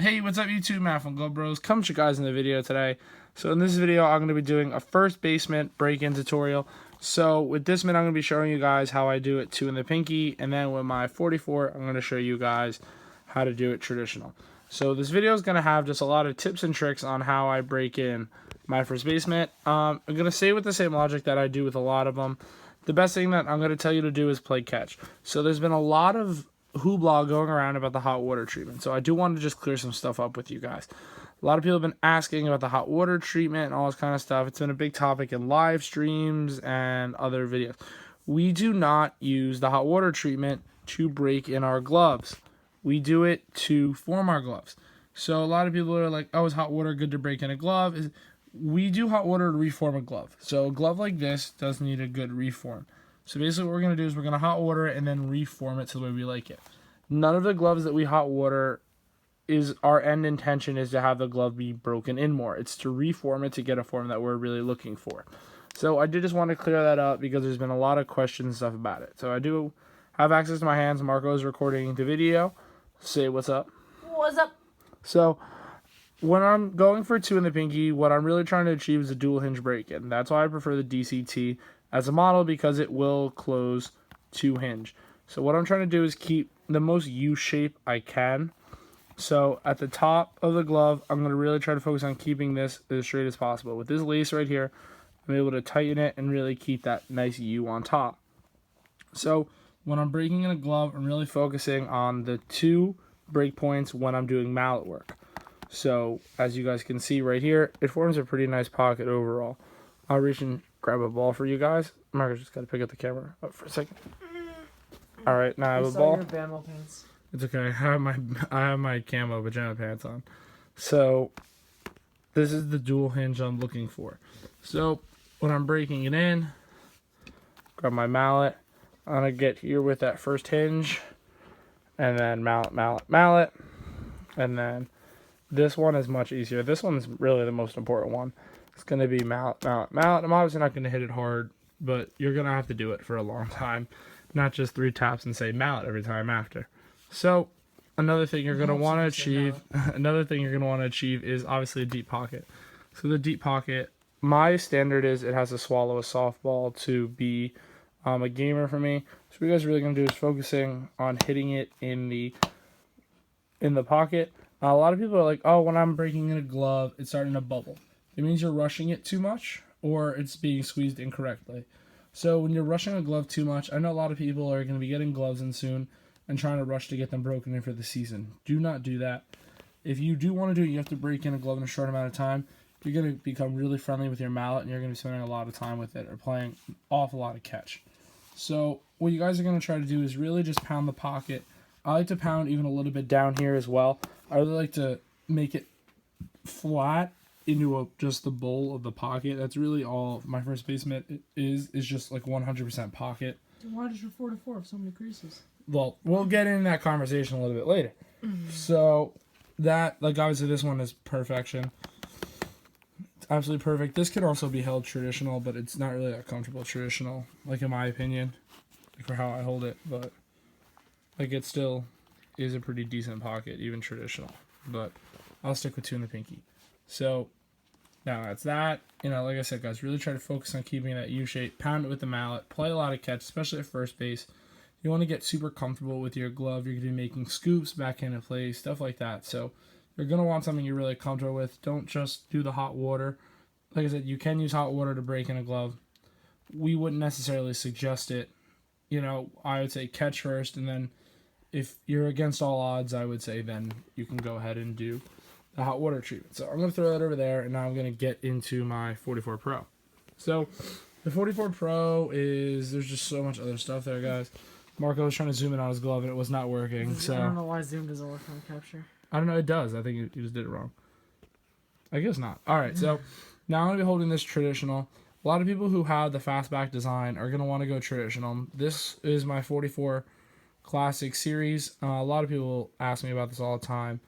Hey, what's up YouTube, Matt from Glove Bros. Come to you guys in the video today. So in this video, I'm going to be doing a first base mitt break-in tutorial. So with this mitt, I'm going to be showing you guys how I do it 2 in the pinky. And then with my 44, I'm going to show you guys how to do it traditional. So this video is going to have just a lot of tips and tricks on how I break in my first base mitt. I'm going to say with the same logic that I do with a lot of them. The best thing that I'm going to tell you to do is play catch. So there's been a lot of hoopla going around about the hot water treatment. So I do want to just clear some stuff up with you guys. A lot of people have been asking about the hot water treatment and all this kind of stuff. It's been a big topic in live streams and other videos. We do not use the hot water treatment to break in our gloves. We do it to form our gloves. So a lot of people are like, oh, is hot water good to break in a glove? We do hot water to reform a glove. So a glove like this does need a good reform. So basically what we're going to do is we're going to hot water it and then reform it to the way we like it. None of the gloves that we hot water, is our end intention is to have the glove be broken in more. It's to reform it to get a form that we're really looking for. So I did just want to clear that up because there's been a lot of questions and stuff about it. So I do have access to my hands. Marco is recording the video. Say what's up. What's up? So when I'm going for 2 in the pinky, what I'm really trying to achieve is a dual hinge break-in. That's why I prefer the DCT as a model, because it will close 2 hinge. So what I'm trying to do is keep the most U shape I can. So at the top of the glove, I'm going to really try to focus on keeping this as straight as possible. With this lace right here, I'm able to tighten it and really keep that nice U on top. So when I'm breaking in a glove, I'm really focusing on the 2 break points when I'm doing mallet work. So as you guys can see right here, it forms a pretty nice pocket overall. I'll reach and grab a ball for you guys. Marcus just got to pick up the camera up for a second. All right, now I have a ball. Your Bama pants. It's okay. I have my camo pajama pants on. So this is the dual hinge I'm looking for. So when I'm breaking it in, grab my mallet. I'm gonna get here with that first hinge, and then mallet, mallet, mallet, and then this one is much easier. This one's really the most important one. It's going to be mallet, mallet, mallet. I'm obviously not going to hit it hard, but you're going to have to do it for a long time. Not just 3 taps and say mallet every time after. So another thing you're going to want to achieve, is obviously a deep pocket. So the deep pocket, my standard is it has to swallow a softball to be a gamer for me. So what you guys are really going to do is focusing on hitting it in the pocket. A lot of people are like, oh, when I'm breaking in a glove, it's starting to bubble. It means you're rushing it too much, or it's being squeezed incorrectly. So when you're rushing a glove too much, I know a lot of people are going to be getting gloves in soon and trying to rush to get them broken in for the season. Do not do that. If you do want to do it, you have to break in a glove in a short amount of time. You're going to become really friendly with your mallet, and you're going to be spending a lot of time with it or playing an awful lot of catch. So what you guys are going to try to do is really just pound the pocket. I like to pound even a little bit down here as well. I really like to make it flat into just the bowl of the pocket. That's really all my first base mitt is just like 100% pocket. Then why does your 4-4 have so many creases? Well, we'll get into that conversation a little bit later. So that, like, obviously this one is perfection. It's absolutely perfect. This could also be held traditional, but it's not really that comfortable traditional, like in my opinion, like for how I hold it. But like it still is a pretty decent pocket, even traditional. But I'll stick with 2 in the pinky. So now that's that. You know, like I said, guys, really try to focus on keeping that U shape. Pound it with the mallet. Play a lot of catch, especially at first base. You want to get super comfortable with your glove. You're going to be making scoops, backhand play, stuff like that. So you're going to want something you're really comfortable with. Don't just do the hot water. Like I said, you can use hot water to break in a glove. We wouldn't necessarily suggest it. You know, I would say catch first, and then if you're against all odds, I would say then you can go ahead and do the hot water treatment. So I'm going to throw that over there, and now I'm going to get into my 44 Pro. So the 44 Pro is, there's just so much other stuff there, guys. Marco was trying to zoom in on his glove, and it was not working. So I don't know why Zoom doesn't work on capture. I don't know, it does. I think you just did it wrong. I guess not. All right, so now I'm going to be holding this traditional. A lot of people who have the fastback design are going to want to go traditional. This is my 44 Classic Series. A lot of people ask me about this all the time.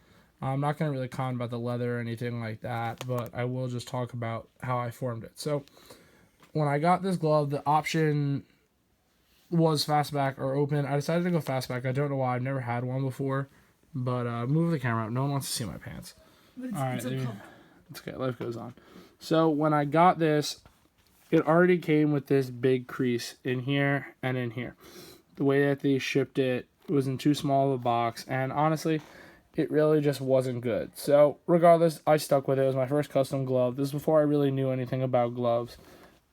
I'm not going to really comment about the leather or anything like that, but I will just talk about how I formed it. So when I got this glove, the option was fastback or open. I decided to go fastback. I don't know why. I've never had one before. But move the camera up. No one wants to see my pants. But it's, All right, it's it's okay. Life goes on. So when I got this, it already came with this big crease in here and in here. The way that they shipped it was in too small of a box, and honestly, it really just wasn't good. So regardless, I stuck with it. It was my first custom glove. This was before I really knew anything about gloves,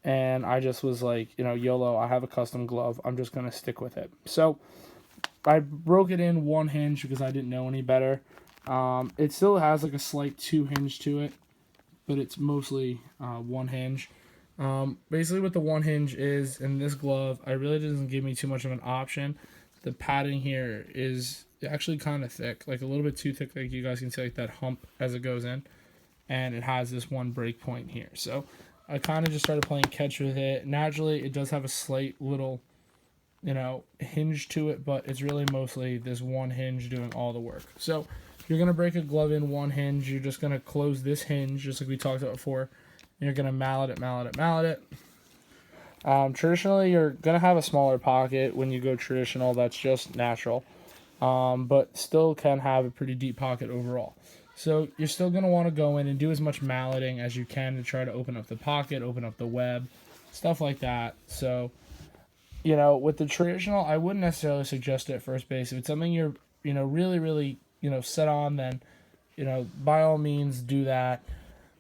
and I just was like, YOLO, I have a custom glove. I'm just going to stick with it. So I broke it in one hinge because I didn't know any better. It still has like a slight two hinge to it, but it's mostly one hinge. Basically what the one hinge is in this glove, it really doesn't give me too much of an option. The padding here is actually kind of thick, like a little bit too thick, like you guys can see like that hump as it goes in, and it has this one break point here. So I kind of just started playing catch with it. Naturally, it does have a slight little, hinge to it, but it's really mostly this one hinge doing all the work. So you're going to break a glove in one hinge. You're just going to close this hinge, just like we talked about before. You're going to mallet it. Traditionally, you're going to have a smaller pocket when you go traditional. That's just natural. But still can have a pretty deep pocket overall. So you're still going to want to go in and do as much malleting as you can to try to open up the pocket, open up the web, stuff like that. So, with the traditional, I wouldn't necessarily suggest it at first base. If it's something you're, really, really, set on, then, by all means do that.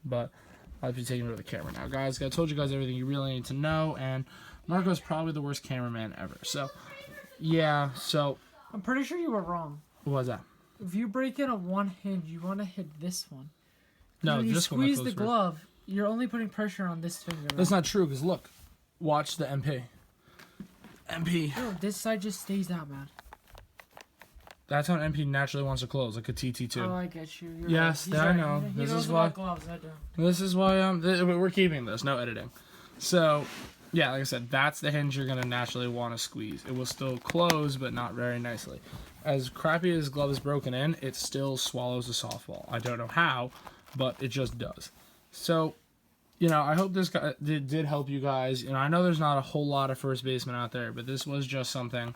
But I'll be taking over the camera now. Guys, I told you guys everything you really need to know, and Marco's probably the worst cameraman ever. So, yeah, I'm pretty sure you were wrong. What was that? If you break in a one hinge, you want to hit this one. No, when you this one. squeeze the glove, you're only putting pressure on this finger. That's not true, because look. Watch the MP. No, this side just stays out, man. That's how an MP naturally wants to close, like a TT2. Oh, I get you. You're yes, right. I know. He knows about gloves, I don't. This is why we're keeping this. No editing. So, yeah, like I said, that's the hinge you're going to naturally want to squeeze. It will still close, but not very nicely. As crappy as glove is broken in, it still swallows a softball. I don't know how, but it just does. So, I hope this did help you guys. I know there's not a whole lot of first basemen out there, but this was just something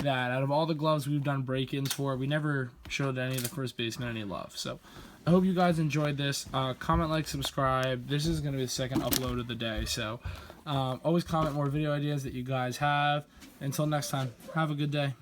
that out of all the gloves we've done break-ins for, we never showed any of the first basemen any love. So I hope you guys enjoyed this. Comment, like, subscribe. This is going to be the second upload of the day. So always comment more video ideas that you guys have. Until next time, have a good day.